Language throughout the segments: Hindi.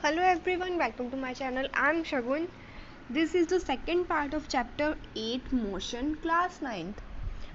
Hello everyone, welcome to my channel. I'm Shagun. This is the second part of chapter 8 motion class 9th.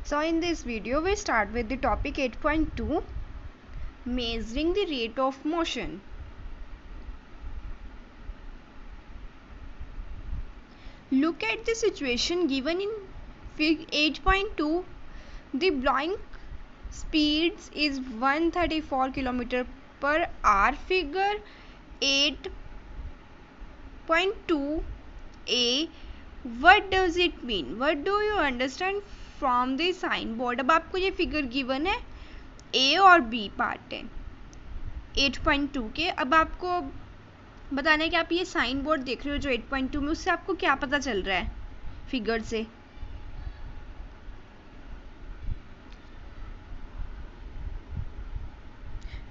So in this video we start with the topic 8.2 measuring the rate of motion. Look at the situation given in fig 8.2. The blowing speeds is 134 km per hour. Figure 8.2a. What does it mean? What do you understand from the signboard? अब आपको ये फिगर गिवन है, ए और बी पार्ट है 8.2 के. अब आपको बताना है कि आप ये साइन बोर्ड देख रहे हो जो 8.2 में, उससे आपको क्या पता चल रहा है फिगर से.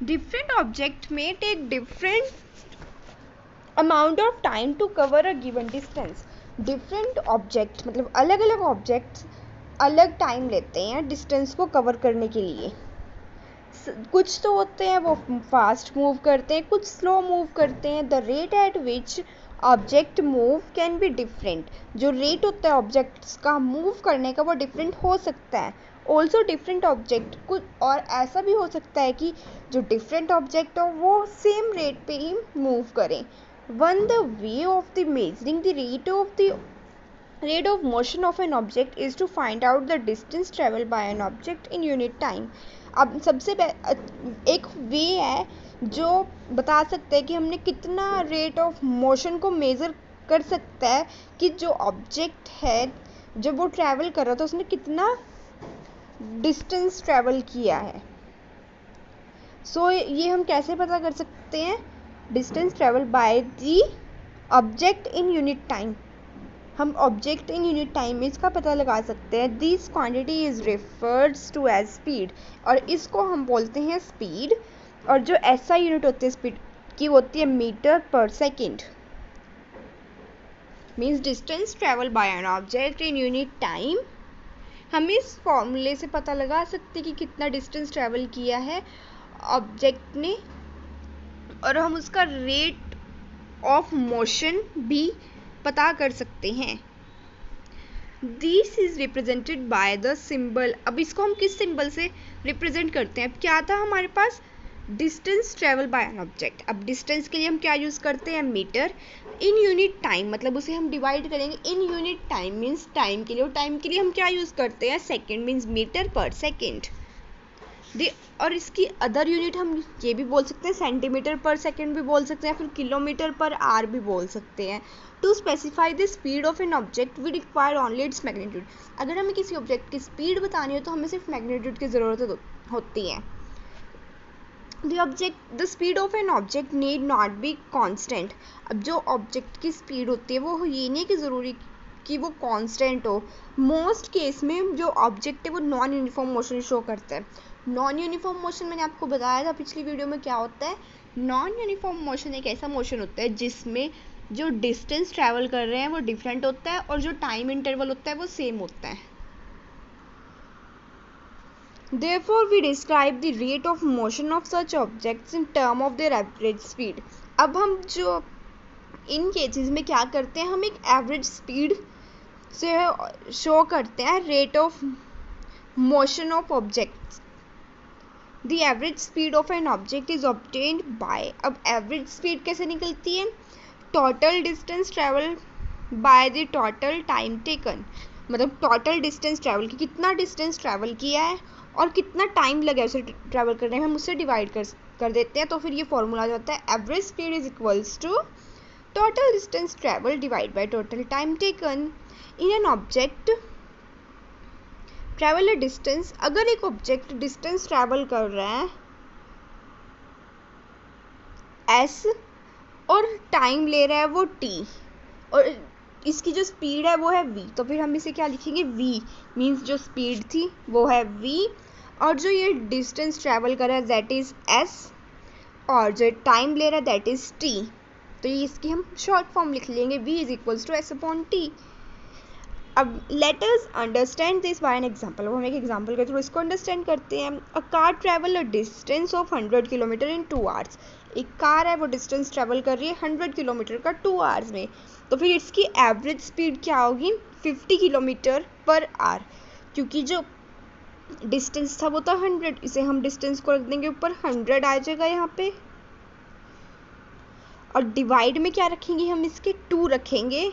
डिफरेंट ऑब्जेक्ट में take different amount of time to cover a given distance. Different object मतलब अलग अलग ऑब्जेक्ट्स अलग टाइम लेते हैं डिस्टेंस को कवर करने के लिए. कुछ तो होते हैं वो फास्ट मूव करते हैं, कुछ स्लो मूव करते हैं. The rate at which object move can be different. जो रेट होता है ऑब्जेक्ट्स का मूव करने का वो डिफरेंट हो सकता है. ऑल्सो डिफरेंट ऑब्जेक्ट कुछ और ऐसा भी हो सकता है कि जो डिफरेंट ऑब्जेक्ट हो वो सेम रेट पे ही मूव करें. One the way of the measuring the rate of motion of an object is to find out the distance traveled by an object in unit time. अब सबसे एक वे है जो बता सकते हैं कि हमने कितना रेट ऑफ मोशन को मेज़र कर सकता है कि जो ऑब्जेक्ट है जब वो ट्रैवल कर रहा था उसने कितना डिस्टेंस ट्रैवल किया है. सो ये हम कैसे पता कर सकते हैं? Distance travel by the object in unit time. हम ऑब्जेक्ट इन यूनिट टाइम में इसका पता लगा सकते हैं. This quantity is refers to as speed. और इसको हम बोलते हैं स्पीड. और जो ऐसा यूनिट होती है स्पीड की होती है मीटर पर second. Means distance travel by an object in unit time. हम इस फॉर्मूले से पता लगा सकते हैं कि कितना डिस्टेंस ट्रेवल किया है ऑब्जेक्ट ने, और हम उसका रेट ऑफ मोशन भी पता कर सकते हैं. This is represented by the symbol. अब इसको हम किस सिंबल से रिप्रेजेंट करते हैं? अब क्या था हमारे पास? Distance travel by an object. अब डिस्टेंस के लिए हम क्या यूज़ करते हैं? मीटर. इन यूनिट टाइम मतलब उसे हम डिवाइड करेंगे. इन यूनिट टाइम मीन्स टाइम के लिए, और टाइम के लिए हम क्या यूज़ करते हैं? सेकेंड. मीन्स मीटर पर सेकेंड. और इसकी अदर यूनिट हम ये भी बोल सकते हैं, सेंटीमीटर पर सेकेंड भी बोल सकते हैं, फिर किलोमीटर पर आवर भी बोल सकते हैं. To specify the speed of an object we require only its magnitude. अगर हमें किसी ऑब्जेक्ट की स्पीड बतानी हो तो हमें सिर्फ मैग्नीट्यूड की ज़रूरत होती है. The speed of an object need not be constant. अब जो ऑब्जेक्ट की स्पीड होती है वो ये नहीं कि ज़रूरी कि वो कांस्टेंट हो. मोस्ट केस में जो ऑब्जेक्ट है वो नॉन यूनिफॉर्म मोशन शो करता है. नॉन यूनिफॉर्म मोशन मैंने आपको बताया था पिछली वीडियो में क्या होता है. नॉन यूनिफॉर्म मोशन एक ऐसा मोशन होता है जिसमें जो डिस्टेंस ट्रैवल कर रहे हैं वो डिफरेंट होता है और जो टाइम इंटरवल होता है वो सेम होता है. Therefore we describe the rate of motion of such objects in term of their average speed. अब हम जो इन केसेस में क्या करते हैं, हम एक एवरेज स्पीड से शो करते हैं rate of motion of objects. The average speed of an object is obtained by. अब एवरेज स्पीड कैसे निकलती है? Total distance travel by the total time taken. मतलब टोटल डिस्टेंस ट्रैवल की कितना डिस्टेंस ट्रैवल किया है और कितना टाइम लगा उसे ट्रैवल करने में, हम उससे डिवाइड कर देते हैं. तो फिर ये फॉर्मूला आ जाता है average speed is equals to total distance travel divide by total time taken. In an object travel a distance. अगर एक ऑब्जेक्ट डिस्टेंस ट्रैवल कर रहा है एस और टाइम ले रहा है वो टी, और इसकी जो स्पीड है वो है v, तो फिर हम इसे क्या लिखेंगे? v मीन्स जो स्पीड थी वो है v, और जो ये डिस्टेंस ट्रैवल कर रहा है दैट इज s, और जो टाइम ले रहा है दैट इज t. तो ये इसकी हम शॉर्ट फॉर्म लिख लेंगे v is equals to s upon t. अब let us understand this by an example. हम एक एग्जांपल के थ्रू इसको अंडरस्टैंड करते हैं. A car travel a distance of 100 kilometre in 2 hours. एक कार है वो डिस्टेंस ट्रेवल कर रही है 100 किलोमीटर का 2 आवर्स में, तो फिर इसकी एवरेज स्पीड क्या होगी 50 किलोमीटर पर आवर, क्योंकि जो डिस्टेंस था वो था 100, इसे हम डिस्टेंस को रख देंगे ऊपर 100 आ जाएगा यहाँ पे, और डिवाइड में क्या रखेंगे हम इसके 2 रखेंगे,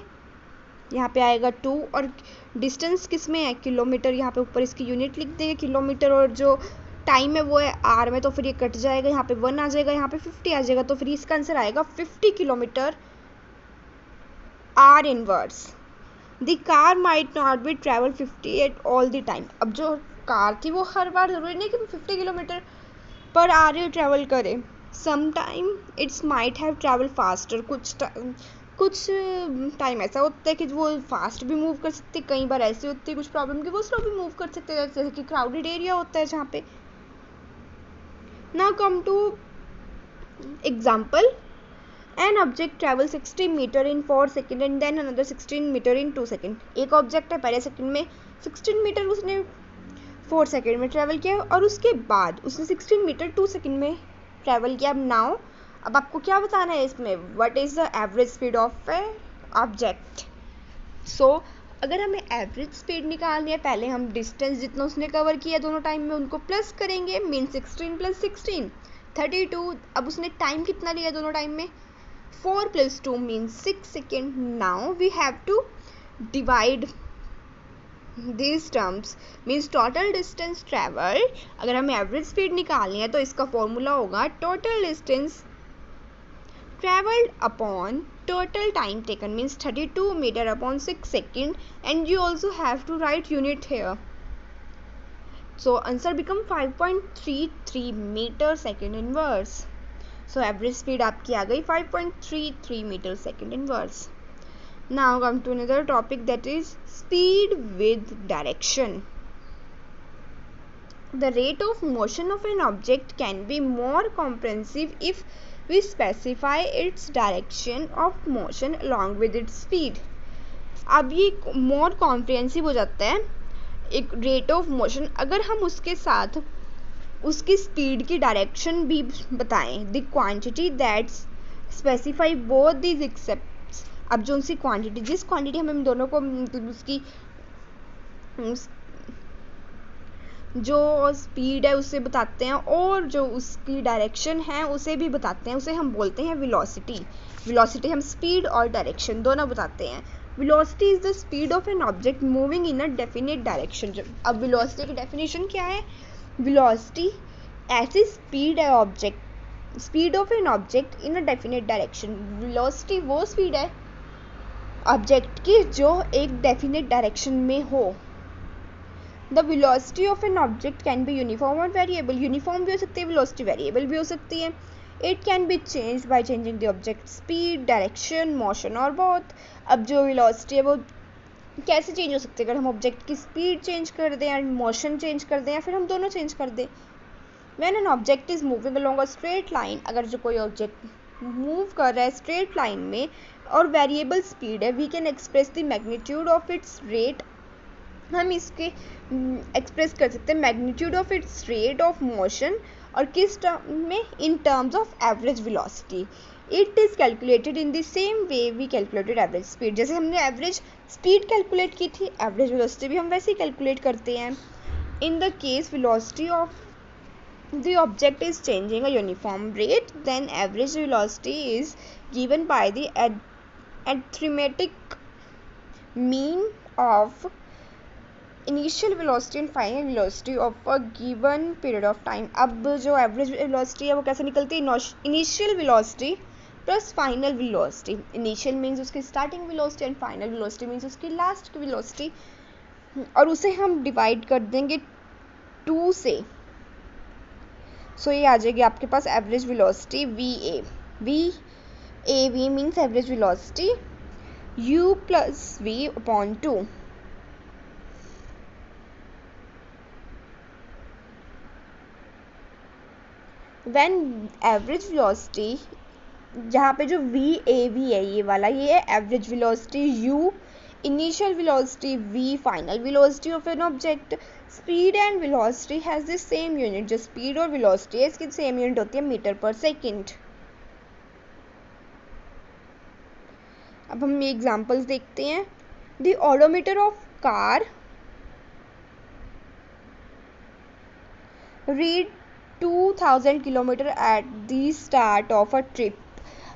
यहाँ पे आएगा 2, और डिस्टेंस किस में है किलोमीटर, यहाँ पे ऊपर इसकी यूनिट लिख देंगे किलोमीटर, और जो टाइम है वो है आर में, तो फिर ये कट जाएगा, यहाँ पे 1 आ जाएगा, यहाँ पे 50 आ जाएगा, तो फिर इसका आंसर आएगा 50 kilometre are inverse. The car might not be travel 50 at all the time. अब जो कार थी वो हर बार ज़रूरी नहीं कि 50 किलोमीटर पर आर ही ट्रेवल करे, some time it's might have travel faster, कुछ टाइम ऐसा होता है कि वो फास्ट भी मूव कर सकते, कई बार ऐसी होती है कुछ प्रॉब्लम कि वो स्लो भी मूव कर सकते हैं, जैसे कि क्राउडेड एरिया होता है जहाँ पे। Now come to example, an object travel 60 metre in 4 second and then another 16 metre in 2 second. एक ऑब्जेक्ट है पहले सेकेंड में 16 मीटर उसने 4 सेकेंड में ट्रेवल किया, और उसके बाद उसने 16 मीटर 2 सेकेंड में ट्रेवल किया। अब नाउ अब आपको क्या बताना है इसमें, what is the average speed of a object. So अगर हमें एवरेज स्पीड निकालनी है, पहले हम डिस्टेंस जितना उसने कवर किया दोनों टाइम में उनको प्लस करेंगे, मीन 16 + 16 32। अब उसने टाइम कितना लिया दोनों टाइम में, 4 + 2 means 6 second. Now we have to divide these terms, means total distance traveled। अगर हमें एवरेज स्पीड निकालनी है तो इसका फॉर्मूला होगा total distance traveled upon total time taken, means 32 meter upon 6 second, and you also have to write unit here, so answer become 5.33 meter second inverse। so average speed आपकी आ गई 5.33 meter second inverse। now come to another topic, that is speed with direction। the rate of motion of an object can be more comprehensive if we specify its direction of motion along with its speed। अब ये more comprehensive हो जाता है एक rate of motion अगर हम उसके साथ उसकी स्पीड की डायरेक्शन भी बताएं। The quantity that specify both these accepts. अब जो उनकी क्वांटिटी, जिस क्वांटिटी हम दोनों को उसकी जो स्पीड है उसे बताते हैं और जो उसकी डायरेक्शन है उसे भी बताते हैं, उसे हम बोलते हैं वेलोसिटी। वेलोसिटी हम स्पीड और डायरेक्शन दोनों बताते हैं। Velocity is the speed of an object moving in a definite direction. अब वेलोसिटी की डेफिनेशन क्या है, वेलोसिटी ऐसी स्पीड है object, speed of an object in a definite direction. Velocity वो स्पीड है ऑब्जेक्ट की जो एक डेफिनेट डायरेक्शन में हो। The velocity of an object can be uniform और वेरिएबल। यूनिफॉर्म भी हो सकती है वेलोसिटी, वेरिएबल भी हो सकती है। It can be change by changing the object speed, direction, motion और बोथ। अब जो वेलोसिटी है वो कैसे चेंज हो सकती है, अगर हम ऑब्जेक्ट की स्पीड चेंज कर दें या मोशन चेंज कर दें या फिर हम दोनों चेंज कर दें। When an object is moving along a straight line, अगर जो कोई ऑब्जेक्ट मूव कर रहा है स्ट्रेट लाइन में और वेरिएबल स्पीड है, we can express the magnitude of its rate. हम इसके एक्सप्रेस कर सकते हैं magnitude of its rate of motion, और किस टर्म में, in terms of average velocity. It is calculated in the same way we calculated average speed. जैसे हमने एवरेज स्पीड कैलकुलेट की थी, एवरेज वेलोसिटी भी हम वैसे ही कैलकुलेट करते हैं। In the case velocity of the object is changing a uniform rate, then average velocity is given by the arithmetic mean of initial velocity and final velocity of a given period of time। अब जो average velocity है वो कैसे निकलती है, initial velocity plus final velocity। initial means उसकी starting velocity and final velocity means उसकी last velocity, और उसे हम divide कर देंगे 2 से। सो ये आ जाएगी आपके पास average velocity V means average velocity u plus v upon 2। When average velocity, जहाँ पे जो VAV है ये वाला, ये है average velocity, u initial velocity, v final velocity of an object। speed and velocity has the same unit। जो speed और velocity है इसकी same unit होती है मीटर पर सेकेंड। अब हम ये एग्जांपल्स देखते हैं। The odometer of car read 2000 kilometre at the start of a trip.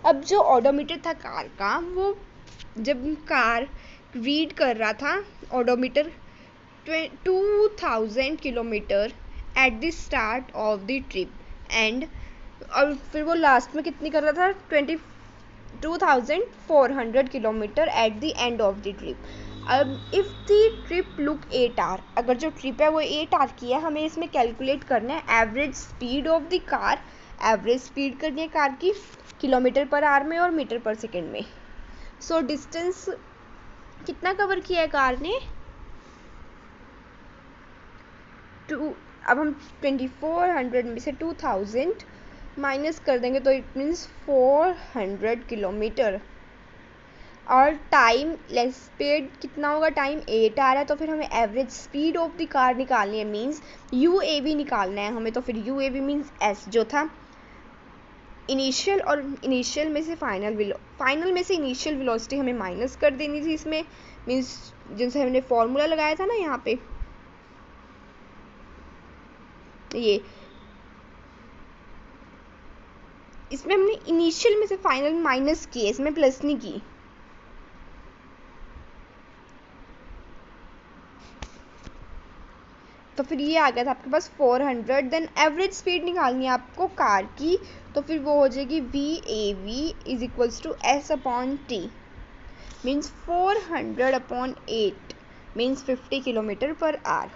अब जो ओडोमीटर था कार का, वो जब कार रीड कर रहा था odometer 2000 kilometre at the start of the trip and, और फिर वो लास्ट में कितनी कर रहा था 2400 kilometre at the end of the trip. अब if the trip look 8 hour, अगर जो ट्रिप है वो 8 आवर की है, हमें इसमें कैलकुलेट करना है average speed of the car. Average speed करनी है कार की किलोमीटर पर आवर में और मीटर पर सेकेंड में। सो डिस्टेंस कितना कवर किया है कार ने, अब हम 2400 में से 2000 माइनस कर देंगे तो इट मीन्स 400 किलोमीटर। और टाइम लेस स्पीड कितना होगा, टाइम 8 आ रहा है, तो फिर हमें average speed of the car निकालनी है, मीन्स UAV निकालना है हमें। तो फिर UAV मीन्स S जो था इनिशियल, और इनिशियल में से फाइनल में से इनिशियल वेलोसिटी हमें माइनस कर देनी थी इसमें, मीन्स जिनसे हमने फॉर्मूला लगाया था ना यहाँ पे, ये इसमें हमने इनिशियल में से फाइनल माइनस किए, इसमें प्लस नहीं की। तो फिर ये आ गया था आपके पास 400। देन एवरेज स्पीड निकालनी है आपको कार की, तो फिर वो हो जाएगी VAV is equals to S/T, means 400/8 means 50 kilometre per hour.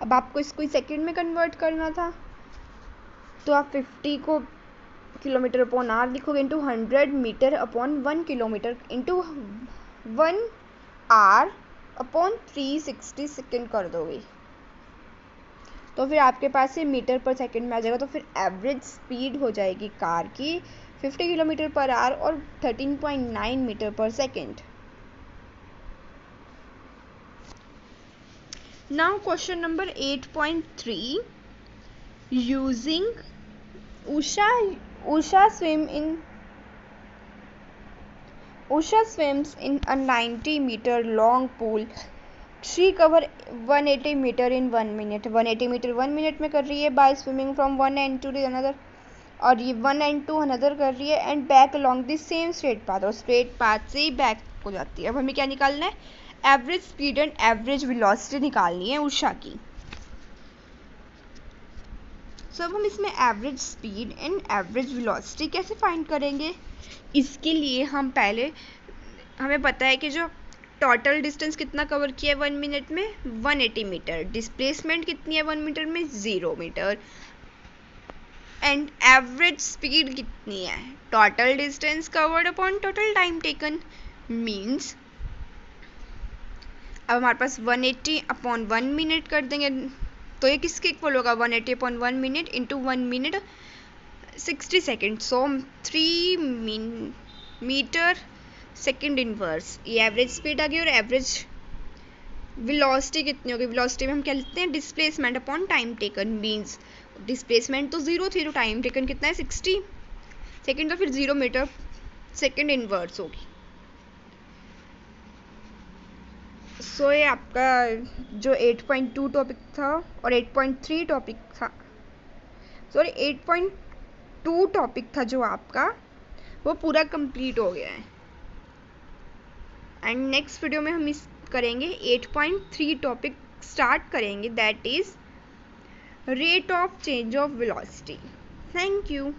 अब आपको इसको सेकंड में कन्वर्ट करना था, तो आप 50 को किलोमीटर अपॉन आवर लिखोगे into 100 metre upon 1 kilometre into 1 hour upon 360 second कर दोगे, तो फिर आपके पास ये मीटर पर सेकेंड में आ जाएगा। तो फिर एवरेज स्पीड हो जाएगी कार की 50 किलोमीटर पर आवर और 13.9 मीटर पर second. Now question number 8.3, using Usha swims in a 90-meter long pool. She cover 180 meter in 1 minute. 180 meter 1 minute में कर रही है by swimming from one end to the another, और ये one end to another कर रही है and back along the same straight path, और straight path से ही back हो जाती है। अब हमें क्या निकालना है, average speed and average velocity निकालनी है उषा की। सो अब हम इसमें average speed and average velocity कैसे फाइंड करेंगे, इसके लिए हम पहले, हमें पता है कि जो टोटल डिस्टेंस कितना कवर किया है 1 मिनट में 180 मीटर, डिस्प्लेसमेंट कितनी है 1 मीटर में 0 मीटर, एंड एवरेज स्पीड कितनी है total distance covered upon total time taken, means अब हमारे पास 180/1 मिनट कर देंगे, तो ये किसके इक्वल होगा 180/1 मिनट इंटू 1 मिनट 60 सेकेंड, सो 3 मीटर सेकेंड इनवर्स। ये एवरेज स्पीड आ गई, और एवरेज वेलोसिटी कितनी होगी, वेलोसिटी में हम क्या लिखते हैं displacement upon time taken, means displacement तो 0 थी, तो टाइम टेकन कितना है 60 सेकेंड, तो फिर 0 मीटर सेकेंड इनवर्स होगी। सो ये आपका जो 8.2 टॉपिक था और 8.3 टॉपिक था, सॉरी 8.2 टॉपिक था जो आपका, वो पूरा कंप्लीट हो गया है। एंड नेक्स्ट वीडियो में हम इस करेंगे 8.3 टॉपिक स्टार्ट करेंगे, that is rate of change of velocity. Thank you.